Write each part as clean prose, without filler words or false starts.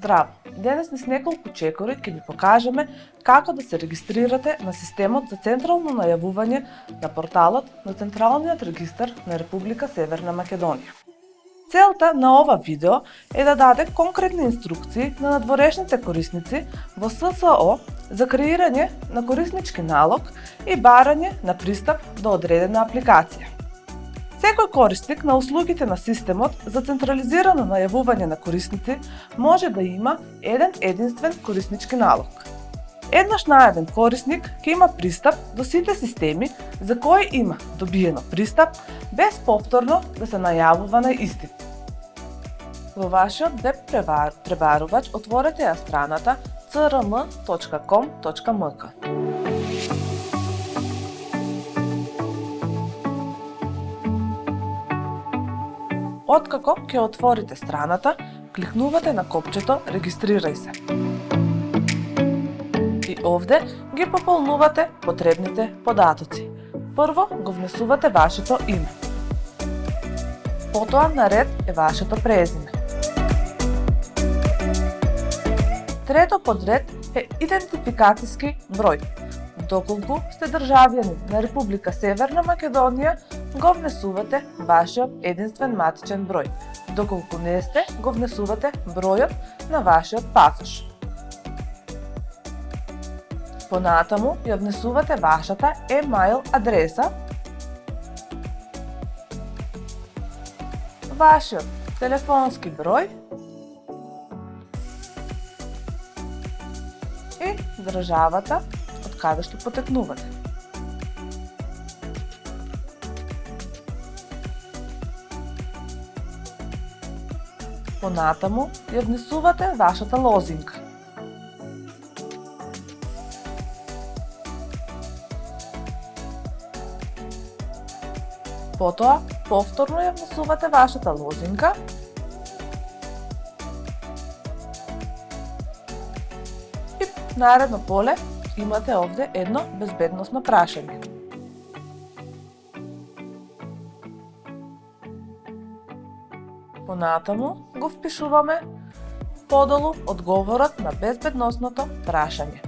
Здраво! Денес низ неколку чекори ќе ви покажеме како да се регистрирате на системот за централно најавување на порталот на Централниот регистар на Република Северна Македонија. Целта на ова видео е да даде конкретни инструкции на надворешните корисници во ССО за креирање на кориснички налог и барање на пристап до одредена апликација. Секој корисник на услугите на системот за централизирано најавување на корисници може да има еден единствен кориснички налог. Еднаш најавен корисник ќе има пристап до сите системи за кои има добиено пристап без повторно да се најавува на истите. Во вашиот веб пребарувач отворете ја страната crm.com.mk. Откако ќе отворите страната, кликнувате на копчето Регистрирај се. И овде ги пополнувате потребните податоци. Прво го внесувате вашето име. Потоа наред е вашето презиме. Трето подред е идентификациски број. Доколку сте државјани на Република Северна Македонија, го внесувате вашиот единствен матичен број. Доколку не сте, го внесувате бројот на вашиот пасош. Понатаму ја внесувате вашата емаил адреса, вашиот телефонски број и државата од каде што потекнувате. Понатаму ја внесувате вашата лозинка. Потоа, повторно ја внесувате вашата лозинка и наредно поле имате овде едно безбедносно прашање. Понатаму го впишуваме подолу одговорот на безбедносното прашање.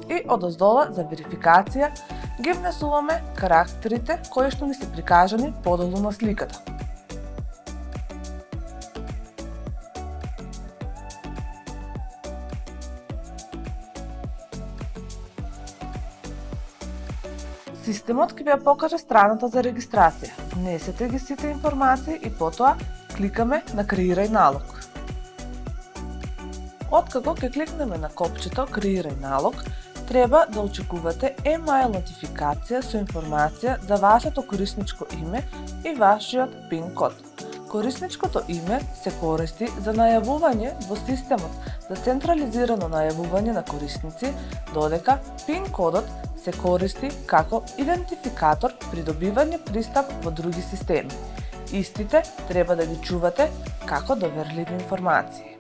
И одоздола за верификација ги внесуваме карактерите кои што ни се прикажани подолу на сликата. Системот ќе ви ја покаже страната за регистрација. Внесете ги сите информации и потоа кликаме на Креирај налог. Откако ќе кликнеме на копчето Креирај налог, треба да очекувате емаил нотификација со информација за вашето корисничко име и вашиот PIN код. Корисничкото име се користи за најавување во системот за централизирано најавување на корисници, додека PIN кодот се користи како идентификатор при добивање пристап во други системи. Истите треба да ги чувате како доверливи информации.